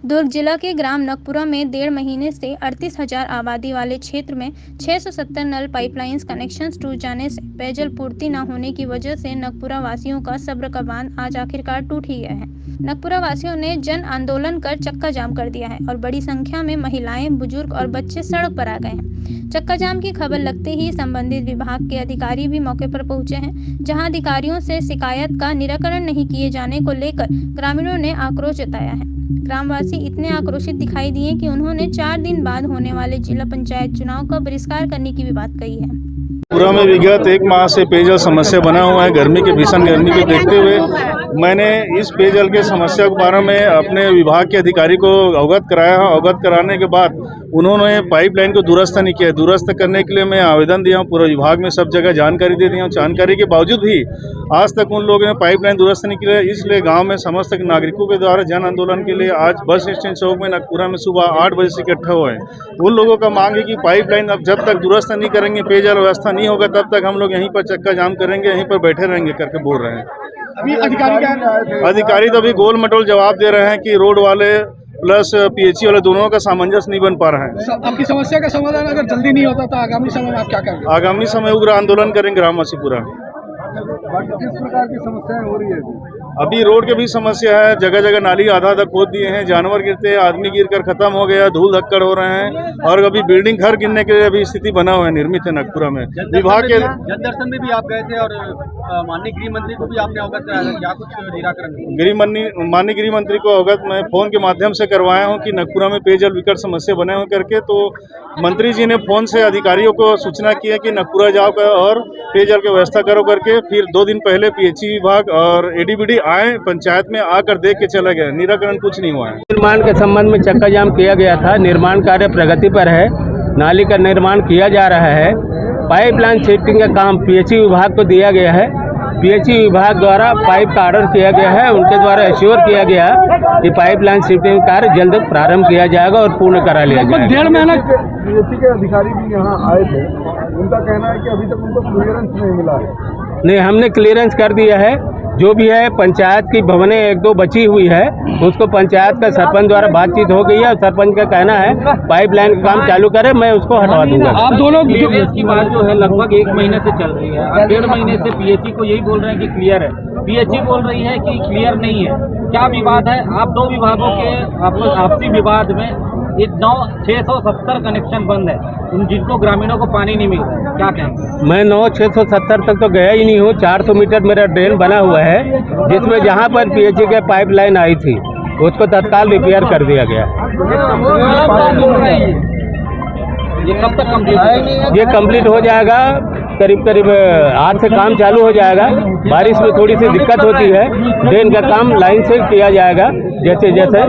दुर्ग जिला के ग्राम नकपुरा में 1.5 महीने से 38,000 आबादी वाले क्षेत्र में 670 नल पाइपलाइंस कनेक्शंस टूट जाने से पेयजल पूर्ति न होने की वजह से नकपुरा वासियों का सब्र का बांध आज आखिरकार टूट ही गया है। नकपुरा वासियों ने जन आंदोलन कर चक्का जाम कर दिया है और बड़ी संख्या में महिलाएं, बुजुर्ग और बच्चे सड़क पर आ गए हैं। चक्का जाम की खबर लगते ही संबंधित विभाग के अधिकारी भी मौके पर पहुंचे हैं, जहां अधिकारियों से शिकायत का निराकरण नहीं किए जाने को लेकर ग्रामीणों ने आक्रोश जताया है। ग्रामवासी इतने आक्रोशित दिखाई दिए कि उन्होंने 4 दिन बाद होने वाले जिला पंचायत चुनाव का बहिष्कार करने की भी बात कही है। पूरा में विगत 1 माह से पेयजल समस्या बना हुआ है। गर्मी के भीषण गर्मी को देखते हुए मैंने इस पेयजल के समस्या के बारे में अपने विभाग के अधिकारी को अवगत कराया। अवगत कराने के बाद उन्होंने पाइपलाइन को दुरुस्त नहीं किया। दुरुस्त करने के लिए मैं आवेदन दिया हूँ, पूरे विभाग में सब जगह जानकारी दे दिया हूँ। जानकारी के बावजूद भी आज तक उन लोगों ने पाइपलाइन दुरुस्त नहीं किया। इसलिए गांव में समस्त नागरिकों के द्वारा जन आंदोलन के लिए आज बस स्टैंड चौक में नकपुरा में सुबह 8 बजे से इकट्ठा हुए हैं। उन लोगों का मांग है कि पाइपलाइन अब जब तक दुरुस्त नहीं करेंगे, पेयजल व्यवस्था नहीं होगा, तब तक हम लोग यहीं पर चक्का जाम करेंगे, यहीं पर बैठे रहेंगे करके बोल रहे हैं। अभी अधिकारी तो अभी गोल मटोल जवाब दे रहे हैं कि रोड वाले प्लस पीएचई वाले दोनों का सामंजस्य नहीं बन पा रहा है। आपकी समस्या का समाधान अगर जल्दी नहीं होता तो आगामी समय में आप क्या करेंगे? आगामी समय उग्र आंदोलन करेंगे ग्रामवासी पूरा। किस प्रकार की समस्याएं हो रही है? अभी रोड के भी समस्या है, जगह जगह नाली आधा खोद दिए हैं, जानवर गिरते हैं, आदमी गिरकर खत्म हो गया, धूल धक्कड़ हो रहे हैं और अभी बिल्डिंग घर गिरने के लिए अभी स्थिति बना हुआ है, निर्मित है नकपुरा में। विभाग के जनदर्शन में भी आप गए थे और माननीय गृह मंत्री को भी आपने अवगत कराया, क्या कुछ निराकरण? माननीय गृह मंत्री को अवगत मैं फोन के माध्यम से करवाया हूं कि नकपुरा में पेयजल विकट समस्या बने हुए करके, तो मंत्री जी ने फोन से अधिकारियों को सूचना की है कि नकपुरा जाओ और पेयजल की व्यवस्था करो करके। फिर 2 दिन पहले पीएचई विभाग और एडीबीडी आए, पंचायत में आकर देख के चला गया। निराकरण कुछ नहीं हुआ है। निर्माण के संबंध में चक्का जाम किया गया था। निर्माण कार्य प्रगति पर है, नाली का निर्माण किया जा रहा है। पाइपलाइन सेटिंग का काम पीएचई विभाग को दिया गया है। पीएचई विभाग द्वारा पाइप का ऑर्डर किया गया है, उनके द्वारा एश्योर किया गया कि पाइपलाइन शिफ्टिंग कार्य जल्द प्रारंभ किया जाएगा और पूर्ण करा लिया जाएगा। 1.5 महीना पीएचई के अधिकारी भी यहाँ आए थे, उनका कहना है कि अभी तक उनको क्लियरेंस नहीं मिला है। नहीं, हमने क्लियरेंस कर दिया है। जो भी है पंचायत की भवनें 1-2 बची हुई है, उसको पंचायत का सरपंच द्वारा बातचीत हो गई है और सरपंच का कहना है पाइपलाइन का काम चालू करे, मैं उसको हटवा दूंगा। आप दोनों की बात जो है लगभग 1 महीने से चल रही है। 1.5 महीने से पीएचई को यही बोल रहे हैं कि क्लियर है, पीएचई बोल रही है कि क्लियर नहीं है। क्या विवाद है? आप 2 विभागों के आपसी विवाद में 670 कनेक्शन बंद है, जिनको ग्रामीणों को पानी नहीं मिल रहा है, क्या कहेंगे? मैं 670 तक तो गया ही नहीं हूँ। 400 मीटर मेरा ड्रेन बना हुआ है, जिसमें जहाँ पर पीएचई के पाइपलाइन आई थी उसको तत्काल रिपेयर कर दिया गया। ये कब तक कंप्लीट? ये कंप्लीट हो जाएगा, करीब आज से काम चालू हो जाएगा। बारिश में थोड़ी सी दिक्कत होती है, ड्रेन का काम लाइन से किया जाएगा। जैसे जैसे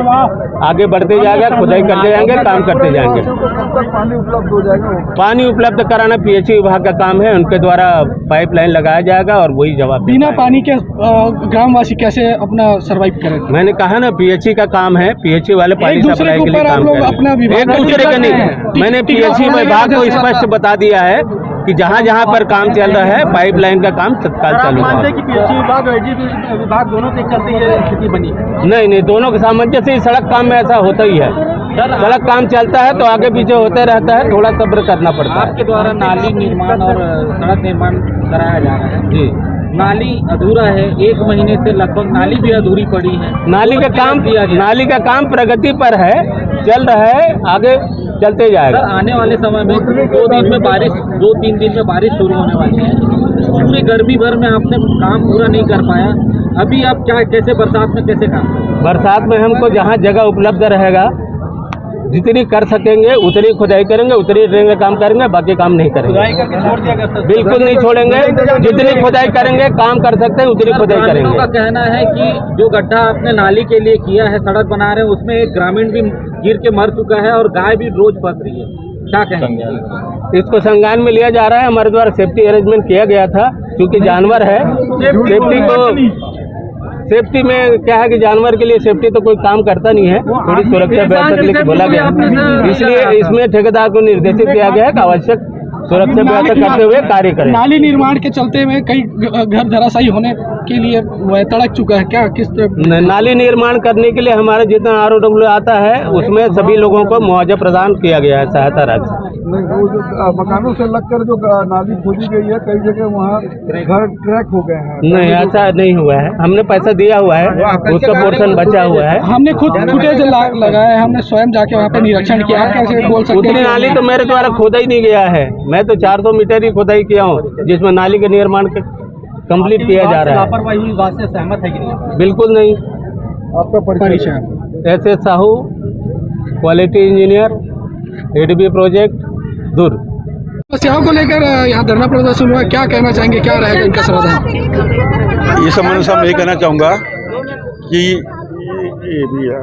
आगे बढ़ते जाएगा, खुदाई करते जाएंगे, काम करते जाएंगे। पानी उपलब्ध हो जाएगा? पानी उपलब्ध कराना पीएचई विभाग का काम है, उनके द्वारा पाइपलाइन लगाया जाएगा और वही जवाब। बिना पानी के ग्रामवासी कैसे अपना सर्वाइव करेंगे? मैंने कहा ना, पीएचई का काम है, पीएचई वाले पानी सप्लाई के लिए काम करेंगे। एक दूसरे का नहीं, मैंने पीएचई विभाग को स्पष्ट बता दिया है कि जहाँ जहाँ पर काम चल रहा है पाइपलाइन का काम तत्काल चालू है। कि पीएचई विभाग और एडीबी विभाग दोनों से चलती है स्थिति बनी? नहीं, दोनों के सामंजस्य। सड़क काम में ऐसा होता ही है, सड़क काम चलता है तो आगे पीछे होते रहता है, थोड़ा सब्र करना पड़ता है। आपके द्वारा नाली निर्माण और सड़क निर्माण कराया जा रहा है जी। नाली अधूरा है, 1 महीने से लगभग नाली भी अधूरी पड़ी है। नाली का काम प्रगति पर है, चल रहा है, आगे चलते जाएगा। आने वाले समय में 2-3 दिन में बारिश शुरू होने वाली है। पूरी गर्मी भर में आपने काम पूरा नहीं कर पाया, अभी आप कैसे बरसात में कैसे काम? बरसात में हमको जहाँ जगह उपलब्ध रहेगा, जितनी कर सकेंगे उतनी खुदाई करेंगे, उतनी ड्रेन का काम करेंगे, बाकी काम नहीं करेंगे। खुदाई करके छोड़ दिया गया? बिल्कुल नहीं छोड़ेंगे, जितनी खुदाई करेंगे, काम कर सकते हैं उतनी खुदाई करेंगे। का कहना है कि जो गड्ढा आपने नाली के लिए किया है, सड़क बना रहे हैं, उसमें एक ग्रामीण भी गिर के मर चुका है और गाय भी रोज फंस रही है, क्या कहेंगे? इसको संज्ञान में लिया जा रहा है। हमारे द्वारा सेफ्टी अरेंजमेंट किया गया था, क्योंकि जानवर है। सेफ्टी में क्या है कि जानवर के लिए सेफ्टी तो कोई काम करता नहीं है, थोड़ी सुरक्षा व्यवस्था के लिए बोला गया, इसलिए इसमें ठेकेदार को निर्देशित किया गया है कि आवश्यक सुरक्षा बेहतर करते हुए कार्य करें। नाली निर्माण के चलते हुए कई घर धराशायी होने के लिए तड़क चुका है, क्या किस तरह? नाली निर्माण करने के लिए हमारे जितना ROW आता है उसमें सभी लोगों को मुआवजा प्रदान किया गया है, सहायता राशि। नहीं, वो जो मकानों से लगकर जो नाली खोदी गई है, कई जगह वहाँ घर ट्रैक हो गए हैं। नहीं, ऐसा नहीं हुआ है, हमने पैसा दिया हुआ है, उसका पोर्शन बचा हुआ है। हमने खुद फुटेज लगाया, हमने स्वयं जाके वहाँ पे निरीक्षण किया। आप कैसे बोल सकते उतनी हैं? नाली तो मेरे द्वारा खोदा ही नहीं गया है, मैं तो 400 मीटर ही खोदाई किया हूँ जिसमें नाली का निर्माण कंप्लीट किया जा रहा है। लापरवाही बात से सहमत है कि नहीं? बिल्कुल नहीं। आपका परिचय? SS Sahu, quality engineer, ADB project दूर। समस्याओं को लेकर यहाँ धरना प्रदर्शन हुआ, क्या कहना चाहेंगे, क्या रहेगा इनका समाधान? इस संबंध में मैं ये कहना चाहूँगा कि ये भी है,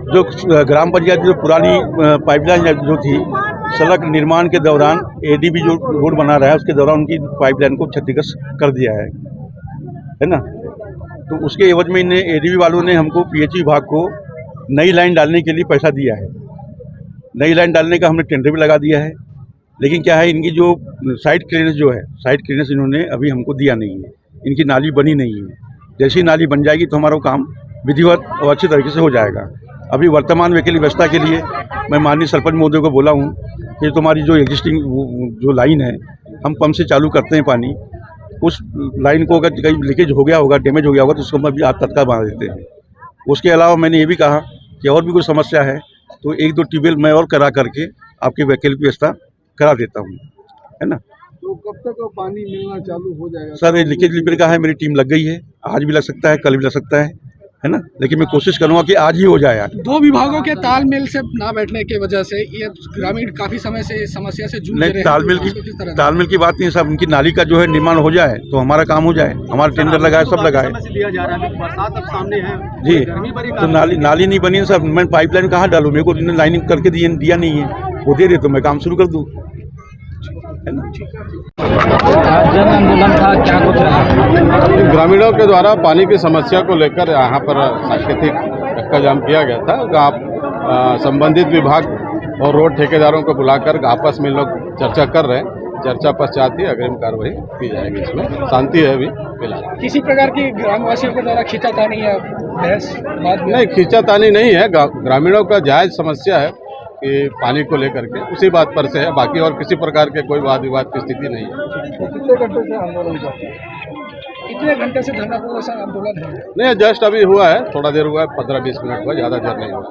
जो ग्राम पंचायत जो पुरानी पाइपलाइन जो थी, सड़क निर्माण के दौरान ADB जो रोड बना रहा है उसके दौरान उनकी पाइपलाइन को क्षतिग्रस्त कर दिया है ना। तो उसके एवज में इन्हें ADB वालों ने हमको PH विभाग को नई लाइन डालने के लिए पैसा दिया है। नई लाइन डालने का हमने टेंडर भी लगा दिया है, लेकिन क्या है, इनकी जो साइड क्लियरेंस जो है, साइड क्लियरेंस इन्होंने अभी हमको दिया नहीं है। इनकी नाली बनी नहीं है। जैसी नाली बन जाएगी तो हमारा काम विधिवत और अच्छे तरीके से हो जाएगा। अभी वर्तमान में के लिए व्यवस्था के लिए मैं माननीय सरपंच महोदय को बोला हूँ कि तुम्हारी जो एग्जिस्टिंग जो लाइन है, हम पंप से चालू करते हैं पानी, उस लाइन को अगर कहीं लीकेज हो गया होगा, डैमेज हो गया होगा तो उसको हम अभी आप तत्काल बना देते हैं। उसके अलावा मैंने ये भी कहा कि और भी कोई समस्या है तो 1-2 ट्यूबवेल मैं और करा करके आपकी वैकल्पिक व्यवस्था करा देता हूँ, है ना। तो कब तक पानी मिलना चालू हो जाएगा? सर, ये लीकेज रिपेयर का है, मेरी टीम लग गई है, आज भी लग सकता है, कल भी लग सकता है ना, लेकिन मैं कोशिश करूँगा कि आज ही हो जाए। दो विभागों के तालमेल से ना बैठने की वजह से ये ग्रामीण काफी समय से इस समस्या से जूझ रहे नहीं, हैं। तालमेल की बात नहीं, सब उनकी नाली का जो है निर्माण हो जाए तो हमारा काम हो जाए। हमारा टेंडर लगा है, सब लगा है बरसात अब सामने है जी। तो नाली नहीं बनी है सर, मैं पाइपलाइन कहाँ डालूँ? मेरे को लाइनिंग करके दिया नहीं है, वो दे दे तो मैं काम शुरू कर दूँ, है ना। जन आंदोलन था, क्या कुछ रहा? ग्रामीणों के द्वारा पानी की समस्या को लेकर यहाँ पर सांकेतिक चक्का जाम किया गया था। आप संबंधित विभाग और रोड ठेकेदारों को बुलाकर आपस में लोग चर्चा कर रहे हैं। चर्चा पश्चात ही अग्रिम कार्रवाई की जाएगी। इसमें शांति है अभी फिलहाल। किसी प्रकार की ग्रामवासियों के द्वारा खींचातानी या बहस बात नहीं, खींचातानी नहीं है, ग्रामीणों का जायज़ समस्या है कि पानी को लेकर के, उसी बात पर से है, बाकी और किसी प्रकार के कोई वाद विवाद की स्थिति नहीं है। कितने घंटे से आंदोलन कर रहे हैं? कितने घंटे से धरना प्रदर्शन आंदोलन है? नहीं, जस्ट अभी हुआ है, थोड़ा देर हुआ है, 15-20 मिनट हुआ, ज़्यादा देर नहीं हुआ।